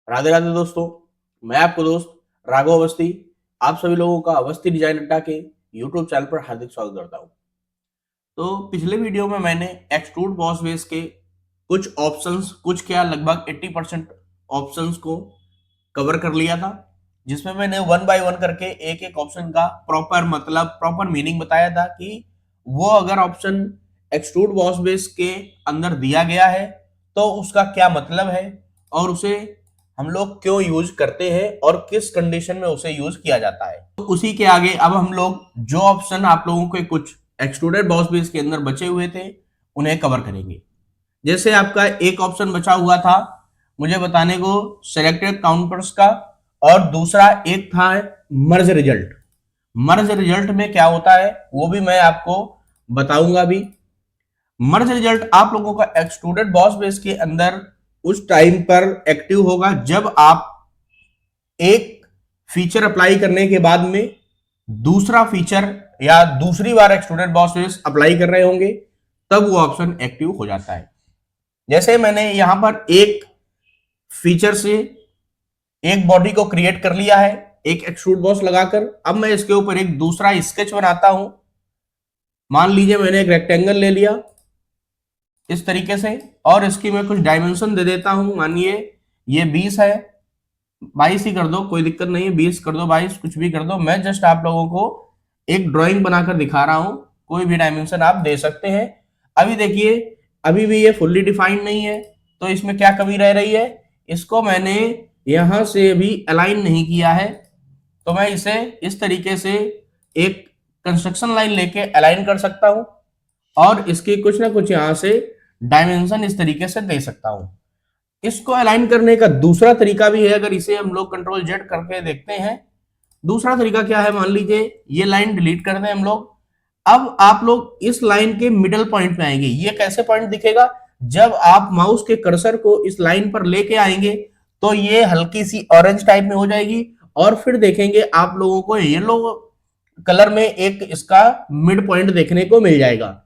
राधे राधे दोस्तों। मैं आपको दोस्त राघव अवस्थी आप सभी लोगों का अवस्थी डिजाइन अड्डा के यूट्यूब चैनल पर हार्दिक स्वागत करता हूं। तो पिछले वीडियो में मैंने एक्सट्रूड बॉस बेस के कुछ ऑप्शंस, कुछ क्या लगभग 80% ऑप्शंस को कवर कर लिया था, जिसमें मैंने वन बाय वन करके एक एक ऑप्शन का प्रॉपर मीनिंग बताया था कि वो अगर ऑप्शन एक्सट्रूड बॉस बेस के अंदर दिया गया है तो उसका क्या मतलब है और उसे हम लोग क्यों यूज करते हैं और किस कंडीशन में उसे यूज किया जाता है। तो उसी के आगे अब हम लोग जो ऑप्शन आप लोगों के कुछ एक्सट्रूडेड बॉस बेस के अंदर बचे हुए थे उन्हें कवर करेंगे। जैसे आपका एक ऑप्शन बचा हुआ था मुझे बताने को सेलेक्टेड काउंटर्स का, और दूसरा एक था मर्ज रिजल्ट। मर्ज रिजल्ट में क्या होता है वो भी मैं आपको बताऊंगा भी। मर्ज रिजल्ट आप लोगों का एक्सट्रूडेड बॉस बेस के अंदर उस टाइम पर एक्टिव होगा जब आप एक फीचर अप्लाई करने के बाद में दूसरा फीचर या दूसरी बार एक्सट्रूडेड बॉस बेस अप्लाई कर रहे होंगे, तब वो ऑप्शन एक्टिव हो जाता है। जैसे मैंने यहां पर एक फीचर से एक बॉडी को क्रिएट कर लिया है एक एक्सट्रूड बॉस लगाकर। अब मैं इसके ऊपर एक दूसरा स्केच बनाता हूं। मान लीजिए मैंने एक रेक्टेंगल ले लिया इस तरीके से और इसकी मैं कुछ डायमेंशन दे देता हूं। मानिए ये 20 है, 22 ही कर दो, कोई दिक्कत नहीं है, 20 कर दो, 22 कुछ भी कर दो। मैं जस्ट आप लोगों को एक ड्राइंग बनाकर दिखा रहा हूं, कोई भी डायमेंशन आप दे सकते हैं। अभी देखिए अभी भी ये फुल्ली डिफाइंड नहीं है, तो इसमें क्या कमी रह रही है, इसको मैंने यहां से भी अलाइन नहीं किया है, तो मैं इसे इस तरीके से एक कंस्ट्रक्शन लाइन लेके अलाइन कर सकता हूं और इसकी कुछ ना कुछ यहां से डायमेंशन इस तरीके से दे सकता हूं। इसको अलाइन करने का दूसरा तरीका भी है, अगर इसे हम लोग कंट्रोल जेड करके देखते हैं। दूसरा तरीका क्या है, मान लीजिए ये लाइन डिलीट कर दें हम लोग। अब आप लोग इस लाइन के मिडल पॉइंट पे आएंगे। ये कैसे पॉइंट दिखेगा, जब आप माउस के कर्सर को इस लाइन पर लेके आएंगे तो ये हल्की सी ऑरेंज टाइप में हो जाएगी और फिर देखेंगे आप लोगों को येलो कलर में एक इसका मिड पॉइंट देखने को मिल जाएगा।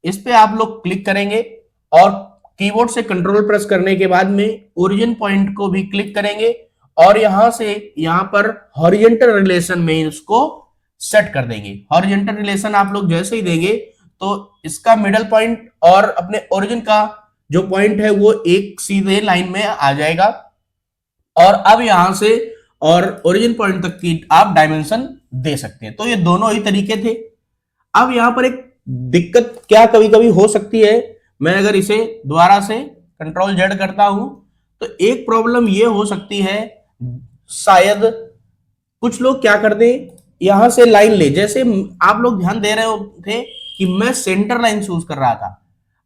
इस पे आप लोग क्लिक करेंगे और कीबोर्ड से कंट्रोल प्रेस करने के बाद में ओरिजिन पॉइंट को भी क्लिक करेंगे और यहां से यहां पर हॉरिजॉन्टल रिलेशन में इसको सेट कर देंगे। हॉरिजॉन्टल रिलेशन आप लोग जैसे ही देंगे तो इसका मिडल पॉइंट और अपने ओरिजिन का जो पॉइंट है वो एक सीधे लाइन में आ जाएगा और अब यहां से और ओरिजिन पॉइंट तक की आप डायमेंशन दे सकते हैं। तो ये दोनों ही तरीके थे। अब यहां पर एक दिक्कत क्या कभी कभी हो सकती है, मैं अगर इसे दोबारा से कंट्रोल जेड करता हूं तो एक प्रॉब्लम ये हो सकती है, शायद कुछ लोग क्या कर दें यहां से लाइन ले, जैसे आप लोग ध्यान दे रहे थे कि मैं सेंटर लाइन चूज कर रहा था।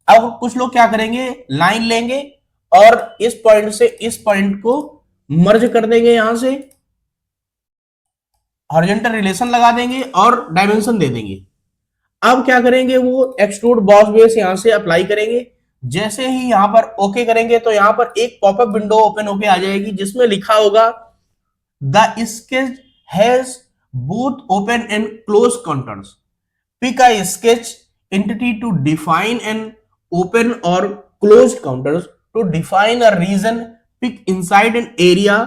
अब कुछ लोग क्या करेंगे, लाइन लेंगे और इस पॉइंट से इस पॉइंट को मर्ज कर देंगे, यहां से हॉरिजॉन्टल रिलेशन लगा देंगे और डायमेंशन दे देंगे। अब क्या करेंगे, वो एक्सट्रूड बॉस बेस यहां से अप्लाई करेंगे। जैसे ही यहां पर ओके करेंगे तो यहां पर एक पॉपअप विंडो ओपन होके आ जाएगी जिसमें लिखा होगा the sketch has both open and close contours, pick a sketch entity to define an open or close contours, to define a region, pick inside an area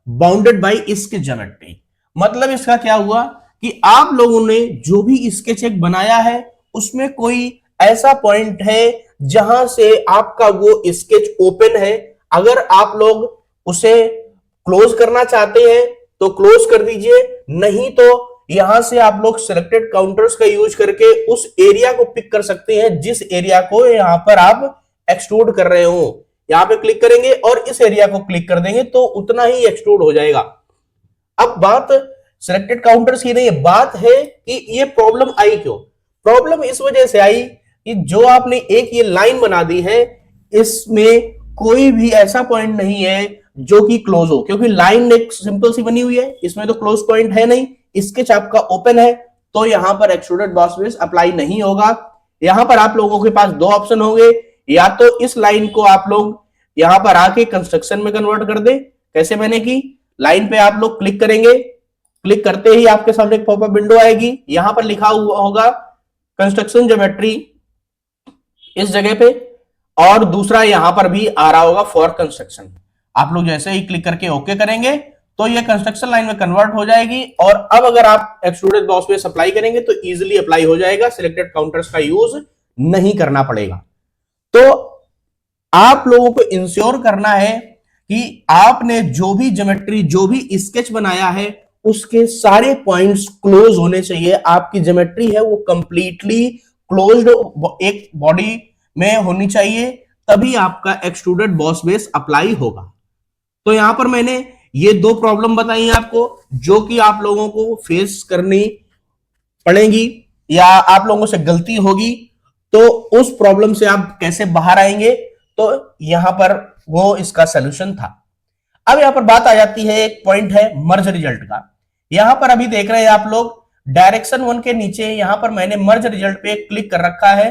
bounded by sketch geometry. मतलब इसका क्या हुआ कि आप लोगों ने जो भी स्केच एक बनाया है उसमें कोई ऐसा पॉइंट है जहां से आपका वो स्केच ओपन है। अगर आप लोग उसे क्लोज करना चाहते हैं तो क्लोज कर दीजिए, नहीं तो यहां से आप लोग सिलेक्टेड काउंटर्स का यूज करके उस एरिया को पिक कर सकते हैं जिस एरिया को यहां पर आप एक्सट्रूड कर रहे हो। यहां पे क्लिक करेंगे और इस एरिया को क्लिक कर देंगे तो उतना ही एक्सट्रूड हो जाएगा। अब बात सिलेक्टेड काउंटर्स की नहीं है, बात है कि ये प्रॉब्लम आई क्यों। प्रॉब्लम इस वजह से आई कि जो आपने एक ये लाइन बना दी है इसमें कोई भी ऐसा पॉइंट नहीं है जो कि क्लोज हो, क्योंकि लाइन एक सिंपल सी बनी हुई है, इसमें तो क्लोज पॉइंट है नहीं। स्केच आपका ओपन है तो यहां पर एक्सट्रूडेड बॉस बेस अप्लाई नहीं होगा। यहां पर आप लोगों के पास दो ऑप्शन होंगे, या तो इस लाइन को आप लोग यहां पर आके कंस्ट्रक्शन में कन्वर्ट कर दे, कैसे मैंने की, लाइन पे आप लोग क्लिक करेंगे, क्लिक करते ही आपके सामने एक पॉपअप विंडो आएगी, यहां पर लिखा हुआ होगा कंस्ट्रक्शन ज्योमेट्री इस जगह पे, और दूसरा यहां पर भी आ रहा होगा फॉर कंस्ट्रक्शन। आप लोग जैसे ही क्लिक करके ओके करेंगे तो ये कंस्ट्रक्शन लाइन में कन्वर्ट हो जाएगी, और अब अगर आप एक्सट्रूडेड बॉस बेस अप्लाई करेंगे तो इजीली अप्लाई हो जाएगा, सिलेक्टेड काउंटर्स का यूज नहीं करना पड़ेगा। तो आप लोगों को इंश्योर करना है कि आपने जो भी ज्योमेट्री, जो भी स्केच बनाया है, उसके सारे पॉइंट्स क्लोज होने चाहिए। आपकी ज्योमेट्री है वो कंप्लीटली क्लोज्ड एक बॉडी में होनी चाहिए, तभी आपका एक्सट्रूडेड बॉस बेस अप्लाई होगा। तो यहां पर मैंने ये दो प्रॉब्लम बताई आपको, जो कि आप लोगों को फेस करनी पड़ेगी या आप लोगों से गलती होगी, तो उस प्रॉब्लम से आप कैसे बाहर आएंगे, तो यहां पर वो इसका सलूशन था। अब यहां पर बात आ जाती है, एक पॉइंट है मर्ज रिजल्ट का। यहां पर अभी देख रहे हैं आप लोग डायरेक्शन 1 के नीचे यहां पर मैंने मर्ज रिजल्ट पे क्लिक कर रखा है।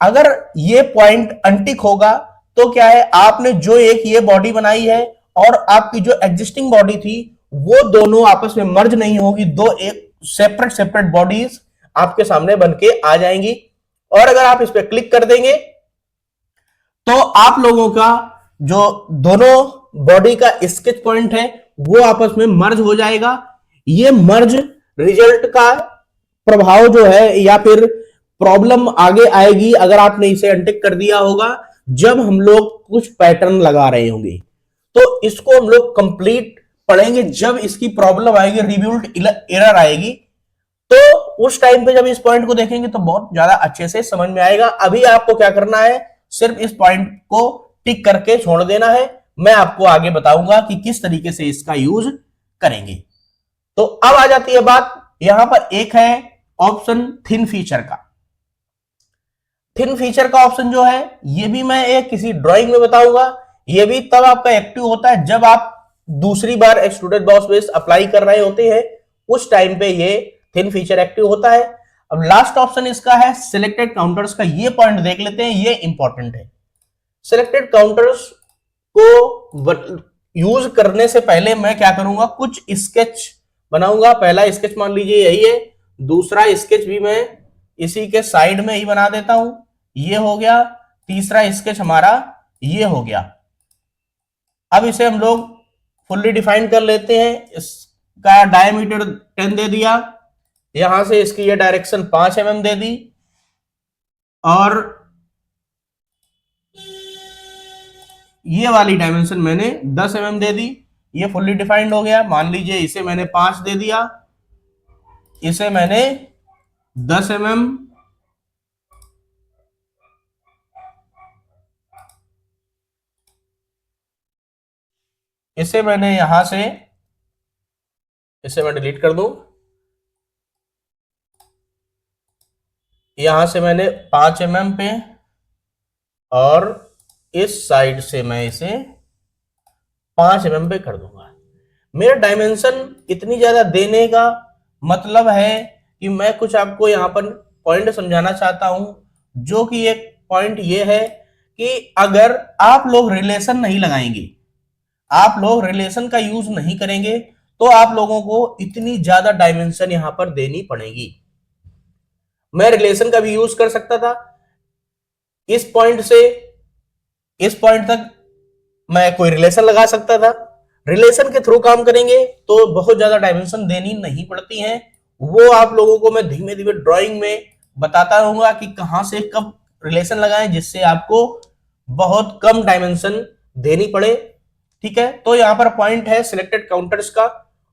अगर ये पॉइंट अनटिक होगा तो क्या है, आपने जो एक ये बॉडी बनाई है और आपकी जो एग्जिस्टिंग बॉडी थी वो दोनों आपस में मर्ज नहीं होगी, दो एक सेपरेट सेपरेट बॉडीज आपके सामने बन के आ जाएंगी। और अगर आप इस पर क्लिक कर देंगे तो आप लोगों का जो दोनों बॉडी का स्केच पॉइंट है वो आपस में मर्ज हो जाएगा। ये मर्ज रिजल्ट का प्रभाव जो है या फिर प्रॉब्लम आगे आएगी अगर आपने इसे अनटिक कर दिया होगा, जब हम लोग कुछ पैटर्न लगा रहे होंगे। तो इसको हम लोग कंप्लीट पढ़ेंगे, जब इसकी प्रॉब्लम आएगी, रिब्यूल्ट एरर आएगी, तो उस टाइम पे जब इस पॉइंट को देखेंगे तो बहुत ज्यादा अच्छे से समझ में आएगा। अभी आपको क्या करना है, सिर्फ इस पॉइंट को टिक करके छोड़ देना है। मैं आपको आगे बताऊंगा कि किस तरीके से इसका यूज करेंगे। तो अब आ जाती है बात, यहां पर एक है ऑप्शन थिन फीचर का। थिन फीचर का ऑप्शन जो है ये भी मैं एक किसी ड्राइंग में बताऊंगा। ये भी तब आपका एक्टिव होता है जब आप दूसरी बार एक्सट्रूडेड बॉस बेस अप्लाई कर रहे होते हैं, उस टाइम पे ये थिन फीचर एक्टिव होता है। अब लास्ट ऑप्शन इसका है सिलेक्टेड काउंटर्स का। ये पॉइंट देख लेते हैं, ये इंपॉर्टेंट है। सिलेक्टेड काउंटर्स को यूज करने से पहले मैं क्या करूंगा, कुछ स्केच बनाऊंगा। पहला स्केच मान लीजिए यही है, दूसरा स्केच भी मैं इसी के साइड में ही बना देता हूं, ये हो गया। तीसरा स्केच हमारा ये हो गया। अब इसे हम लोग फुल्ली डिफाइन कर लेते हैं। इसका डायमीटर 10 दे दिया, यहां से इसकी ये डायरेक्शन 5 mm दे दी, और ये वाली डायमेंशन मैंने 10 mm दे दी। ये फुल्ली डिफाइंड हो गया। मान लीजिए इसे मैंने 5 दे दिया, इसे मैंने 10 mm, इसे मैंने यहां से, इसे मैं डिलीट कर दूं, यहां से मैंने 5 mm पे, और इस साइड से मैं इसे 5 mm पे कर दूंगा। मेरा डायमेंशन इतनी ज्यादा देने का मतलब है कि मैं कुछ आपको यहां पर पॉइंट समझाना चाहता हूं, जो कि एक पॉइंट ये है कि अगर आप लोग रिलेशन नहीं लगाएंगे, आप लोग रिलेशन का यूज नहीं करेंगे, तो आप लोगों को इतनी ज्यादा डायमेंशन यहां पर देनी पड़ेगी। मैं रिलेशन का भी यूज कर सकता था, इस पॉइंट से इस पॉइंट तक मैं कोई रिलेशन लगा सकता था। रिलेशन के थ्रू काम करेंगे तो बहुत ज्यादा डायमेंशन देनी नहीं पड़ती है। वो आप लोगों को मैं धीमे धीमे ड्राइंग में बताता रहूंगा कि कहां से कब रिलेशन लगाएं, जिससे आपको बहुत कम डायमेंशन देनी पड़े। ठीक है, तो यहां पर पॉइंट है सिलेक्टेड काउंटर्स का,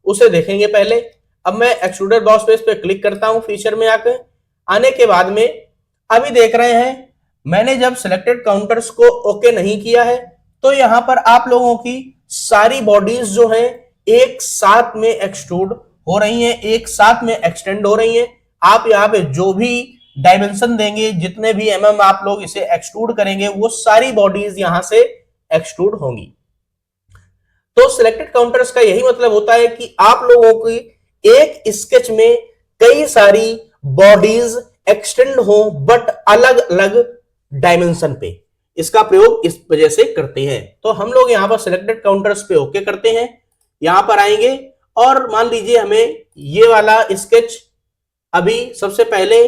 उसे देखेंगे पहले। अब मैं एक्सट्रूडेड बॉस बेस पे क्लिक करता हूं फीचर में आने के बाद में, अभी देख रहे हैं मैंने जब सिलेक्टेड काउंटर्स को ओके नहीं किया है, तो यहां पर आप लोगों की सारी बॉडीज जो है एक साथ में एक्सट्रूड हो रही हैं, एक साथ में एक्सटेंड हो रही हैं। आप यहां पे जो भी डायमेंशन देंगे, जितने भी mm आप लोग इसे एक्सट्रूड करेंगे, वो सारी बॉडीज यहां से एक्सट्रूड होंगी। तो सिलेक्टेड काउंटर्स का यही मतलब होता है कि आप लोगों की एक स्केच में कई सारी बॉडीज एक्सटेंड हो, बट अलग अलग डायमेंशन पे। इसका प्रयोग इस वजह से करते हैं। तो हम लोग यहां पर सिलेक्टेड काउंटर्स पे ओके करते हैं, यहां पर आएंगे और मान लीजिए हमें ये वाला स्केच अभी सबसे पहले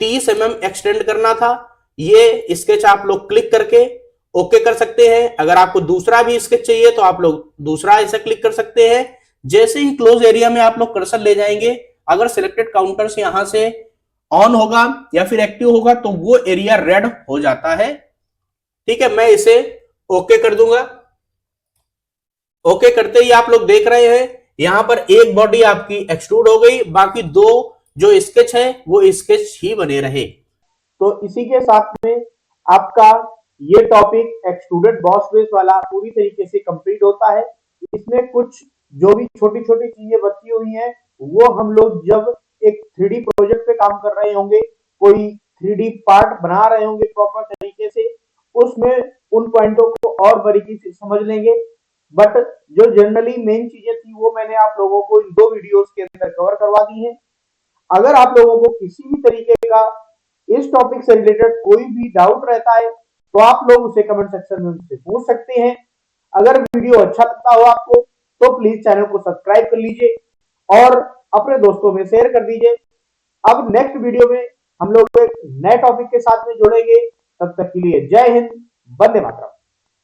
30 mm एक्सटेंड करना था। ये स्केच आप लोग क्लिक करके ओके कर सकते हैं। अगर आपको दूसरा भी स्केच चाहिए तो आप लोग दूसरा ऐसा क्लिक कर सकते हैं। जैसे ही क्लोज एरिया में आप लोग कर्सर ले जाएंगे, अगर सिलेक्टेड काउंटर्स यहां से ऑन होगा या फिर एक्टिव होगा तो वो एरिया रेड हो जाता है। ठीक है, मैं इसे ओके कर दूंगा। ओके करते ही आप लोग देख रहे हैं यहां पर एक बॉडी आपकी एक्सट्रूड हो गई, बाकी दो जो स्केच है वो स्केच ही बने रहे। तो इसी के साथ में आपका ये टॉपिक एक्सट्रूडेड बॉस बेस वाला पूरी तरीके से कंप्लीट होता है। इसमें कुछ जो भी छोटी छोटी चीजें बची हुई हैं वो हम लोग जब एक 3D प्रोजेक्ट पे काम कर रहे होंगे, कोई 3D पार्ट बना रहे होंगे प्रॉपर तरीके से, उसमें उन पॉइंटों को और बारीकी से समझ लेंगे। बट जो जनरली मेन चीजें थी वो मैंने आप लोगों को इन 2 वीडियोस के अंदर कवर करवा दी है। अगर आप लोगों को किसी भी तरीके का इस टॉपिक से रिलेटेड कोई भी डाउट रहता है तो आप लोग उसे कमेंट सेक्शन में मुझसे पूछ सकते हैं। अगर वीडियो अच्छा लगता हो आपको तो प्लीज चैनल को सब्सक्राइब कर लीजिए और अपने दोस्तों में शेयर कर दीजिए। अब नेक्स्ट वीडियो में हम लोग एक नए टॉपिक के साथ में जुड़ेंगे। तब तक के लिए जय हिंद, वंदे मातरम।